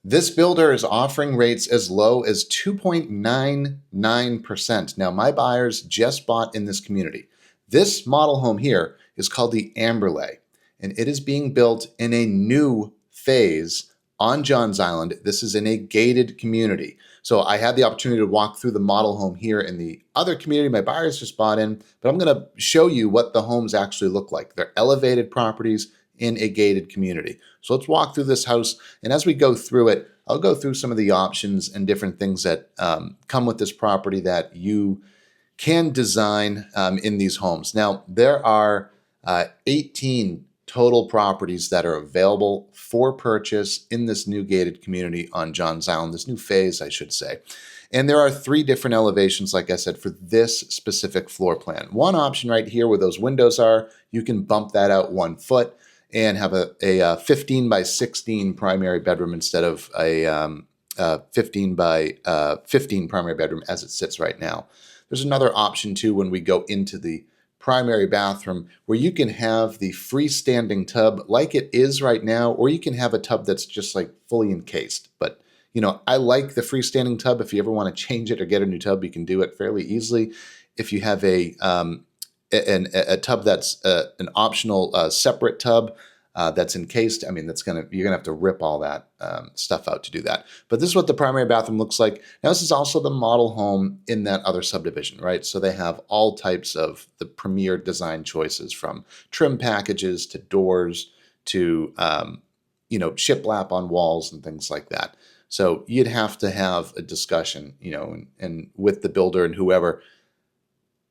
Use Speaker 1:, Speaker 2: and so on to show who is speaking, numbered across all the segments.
Speaker 1: This builder is offering rates as low as 2.99%. Now, my buyers just bought in this community. This model home here is called the Amberley, and it is being built in a new phase on Johns Island. This is in a gated community. So I had the opportunity to walk through the model home here in the other community my buyers just bought in, but I'm going to show you what the homes actually look like. They're elevated properties in a gated community. So let's walk through this house, and as we go through it, I'll go through some of the options and different things that come with this property that you can design in these homes. Now, there are 18 total properties that are available for purchase in this new gated community on Johns Island, this new phase, I should say. And there are 3 different elevations, like I said, for this specific floor plan. One option right here where those windows are, you can bump that out 1 foot and have a 15 by 16 primary bedroom instead of a 15 by 15 primary bedroom as it sits right now. There's another option too when we go into the primary bathroom where you can have the freestanding tub like it is right now, or you can have a tub that's just like fully encased. But I like the freestanding tub. If you ever want to change it or get a new tub, you can do it fairly easily. If you have a tub that's an optional separate tub that's encased, I mean, you're gonna have to rip all that stuff out to do that. But this is what the primary bathroom looks like. Now, this is also the model home in that other subdivision, right? So they have all types of the premier design choices, from trim packages to doors to shiplap on walls and things like that. So you'd have to have a discussion, and with the builder and whoever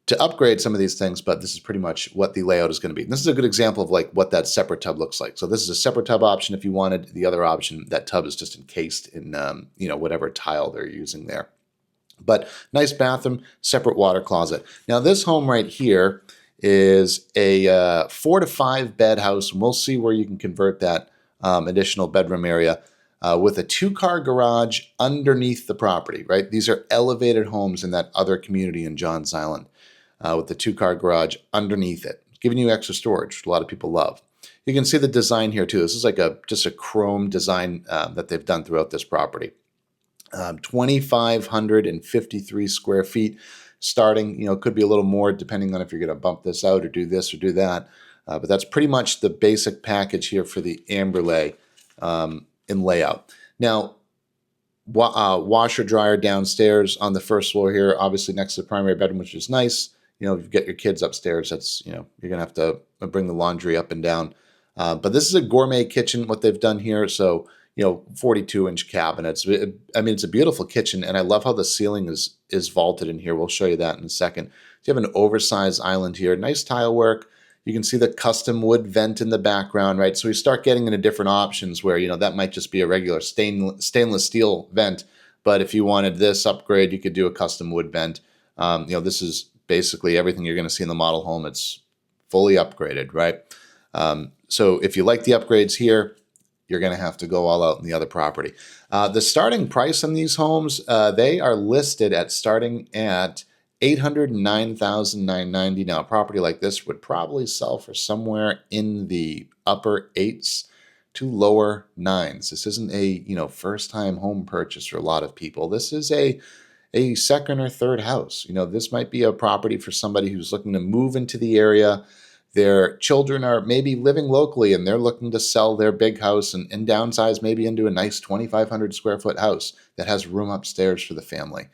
Speaker 1: to upgrade some of these things, but this is pretty much what the layout is going to be. And this is a good example of like what that separate tub looks like. So this is a separate tub option if you wanted. The other option, that tub is just encased in whatever tile they're using there. But nice bathroom, separate water closet. Now this home right here is a 4 to 5 bed house, and we'll see where you can convert that additional bedroom area with a 2-car garage underneath the property, right? These are elevated homes in that other community in Johns Island. With the 2-car garage underneath it, giving you extra storage, which a lot of people love. You can see the design here too. This is like just a chrome design that they've done throughout this property. 2,553 square feet starting. It could be a little more depending on if you're going to bump this out or do this or do that. But that's pretty much the basic package here for the Amberley in layout. Now, washer dryer downstairs on the first floor here, obviously next to the primary bedroom, which is nice. If you get your kids upstairs, that's, you're going to have to bring the laundry up and down. But this is a gourmet kitchen, what they've done here. So, 42-inch cabinets. It's a beautiful kitchen, and I love how the ceiling is vaulted in here. We'll show you that in a second. So you have an oversized island here, nice tile work. You can see the custom wood vent in the background, right? So we start getting into different options where, that might just be a regular stainless steel vent. But if you wanted this upgrade, you could do a custom wood vent. This is basically everything you're going to see in the model home. It's fully upgraded, right? So if you like the upgrades here, you're going to have to go all out in the other property. The starting price on these homes, they are listed at starting at $809,990. Now, a property like this would probably sell for somewhere in the upper 8s to lower 9s. This isn't a first-time home purchase for a lot of people. This is a second or third house. This might be a property for somebody who's looking to move into the area. Their children are maybe living locally and they're looking to sell their big house and downsize maybe into a nice 2,500 square foot house that has room upstairs for the family.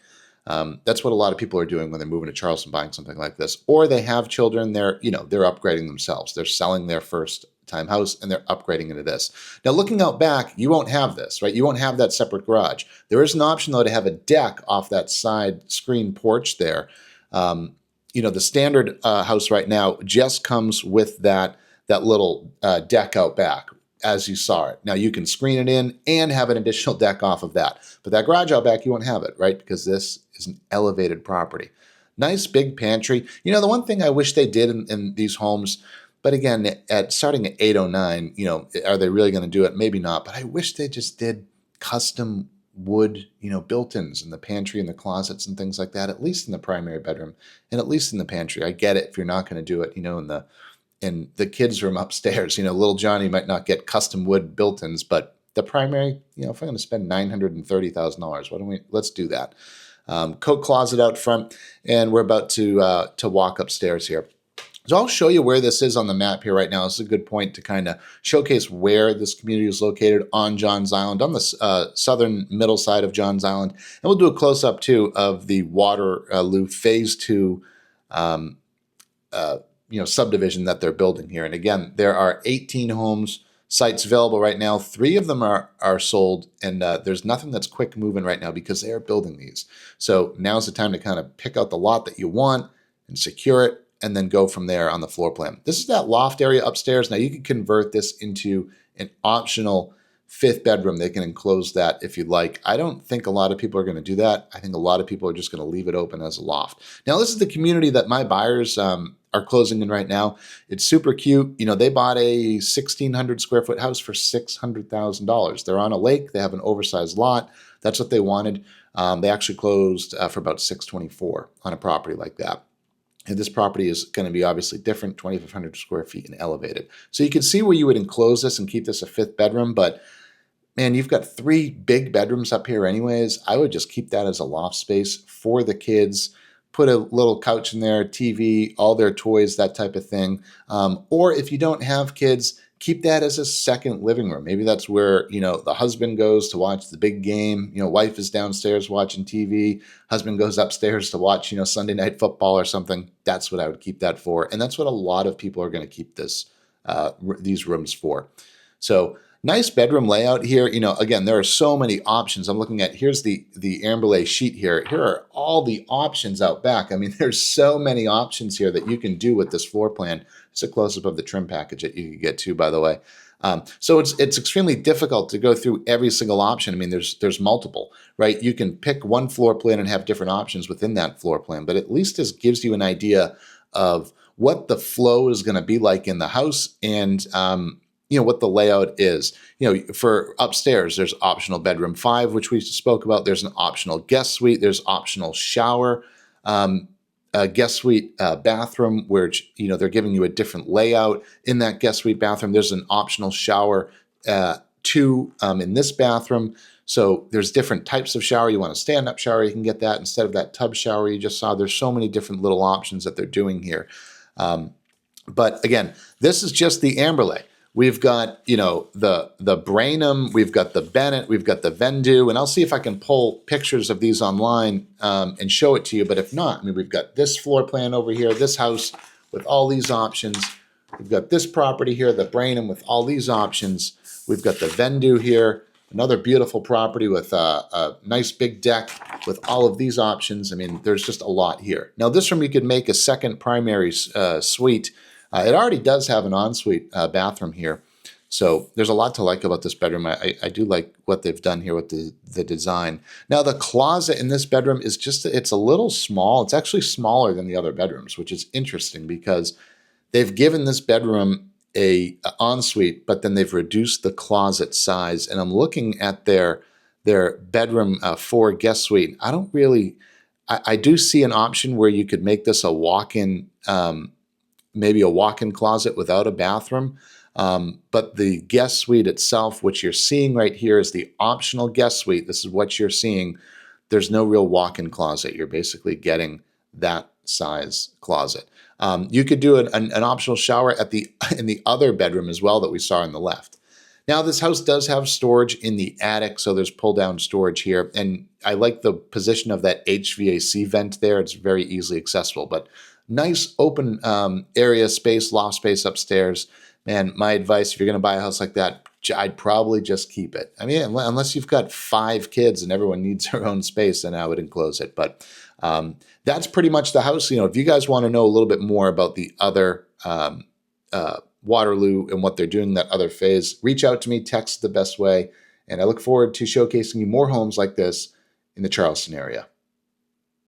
Speaker 1: That's what a lot of people are doing when they're moving to Charleston, buying something like this. Or they have children, they're upgrading themselves. They're selling their first time house and they're upgrading into this. Now, looking out back, you won't have this, right? You won't have that separate garage. There is an option though to have a deck off that side screen porch there. The standard house right now just comes with that little deck out back, as you saw it. Now you can screen it in and have an additional deck off of that. But that garage out back, you won't have it, right? Because this is an elevated property. Nice big pantry. The one thing I wish they did in these homes, but again, starting at 809, are they really going to do it? Maybe not, but I wish they just did custom wood, built-ins in the pantry and the closets and things like that, at least in the primary bedroom and at least in the pantry. I get it if you're not going to do it, in the kids' room upstairs. Little Johnny might not get custom wood built-ins, but the primary, if I'm going to spend $930,000, let's do that. Coat closet out front, and we're about to walk upstairs here. So I'll show you where this is on the map here right now. This is a good point to kind of showcase where this community is located on Johns Island, on the southern middle side of Johns Island. And we'll do a close-up, too, of the Waterloo Phase 2 subdivision that they're building here. And again, there are 18 homes sites available right now. 3 of them are sold, and there's nothing that's quick moving right now because they are building these. So now's the time to kind of pick out the lot that you want and secure it, and then go from there on the floor plan. This is that loft area upstairs. Now you can convert this into an optional 5th bedroom. They can enclose that if you'd like. I don't think a lot of people are going to do that. I think a lot of people are just going to leave it open as a loft. Now this is the community that my buyers are closing in right now. It's super cute. They bought a 1,600 square foot house for $600,000. They're on a lake. They have an oversized lot. That's what they wanted. They actually closed for about $624 on a property like that. And this property is going to be obviously different, 2,500 square feet and elevated. So you can see where you would enclose this and keep this a 5th bedroom, but man, you've got 3 big bedrooms up here anyways. I would just keep that as a loft space for the kids. Put a little couch in there, TV, all their toys, that type of thing. Or if you don't have kids, keep that as a second living room. Maybe that's where, the husband goes to watch the big game. Wife is downstairs watching TV. Husband goes upstairs to watch, Sunday night football or something. That's what I would keep that for. And that's what a lot of people are going to keep these rooms for. So nice bedroom layout here. Again, there are so many options. I'm looking at, here's the Amberlay sheet here. Here are all the options out back. I mean, there's so many options here that you can do with this floor plan. It's a close-up of the trim package that you can get to, by the way. So it's extremely difficult to go through every single option. I mean, there's multiple, right? You can pick one floor plan and have different options within that floor plan, but at least this gives you an idea of what the flow is going to be like in the house, and what the layout is. For upstairs, there's optional bedroom 5, which we spoke about. There's an optional guest suite. There's optional shower, guest suite bathroom, where they're giving you a different layout in that guest suite bathroom. There's an optional shower 2 in this bathroom. So there's different types of shower. You want a stand-up shower, you can get that instead of that tub shower you just saw. There's so many different little options that they're doing here. But again, this is just the Amberlay. We've got, the Brainham, we've got the Bennett, we've got the Vendu, and I'll see if I can pull pictures of these online and show it to you. But if not, we've got this floor plan over here, this house with all these options. We've got this property here, the Brainham, with all these options. We've got the Vendu here, another beautiful property with a nice big deck with all of these options. There's just a lot here. Now, this room you could make a second primary suite. It already does have an ensuite bathroom here. So there's a lot to like about this bedroom. I do like what they've done here with the design. Now, the closet in this bedroom is it's a little small. It's actually smaller than the other bedrooms, which is interesting because they've given this bedroom a ensuite, but then they've reduced the closet size. And I'm looking at their bedroom 4 guest suite. I do see an option where you could make this a walk-in, maybe a walk-in closet without a bathroom. But the guest suite itself, which you're seeing right here, is the optional guest suite. This is what you're seeing. There's no real walk-in closet. You're basically getting that size closet. You could do an optional shower in the other bedroom as well that we saw on the left. Now, this house does have storage in the attic, so there's pull-down storage here. And I like the position of that HVAC vent there. It's very easily accessible, but nice open area space, loft space upstairs. Man, my advice, if you're going to buy a house like that, I'd probably just keep it. Unless you've got 5 kids and everyone needs their own space, then I would enclose it. But that's pretty much the house. If you guys want to know a little bit more about the other Waterloo and what they're doing, that other phase, reach out to me, text the best way. And I look forward to showcasing you more homes like this in the Charleston area.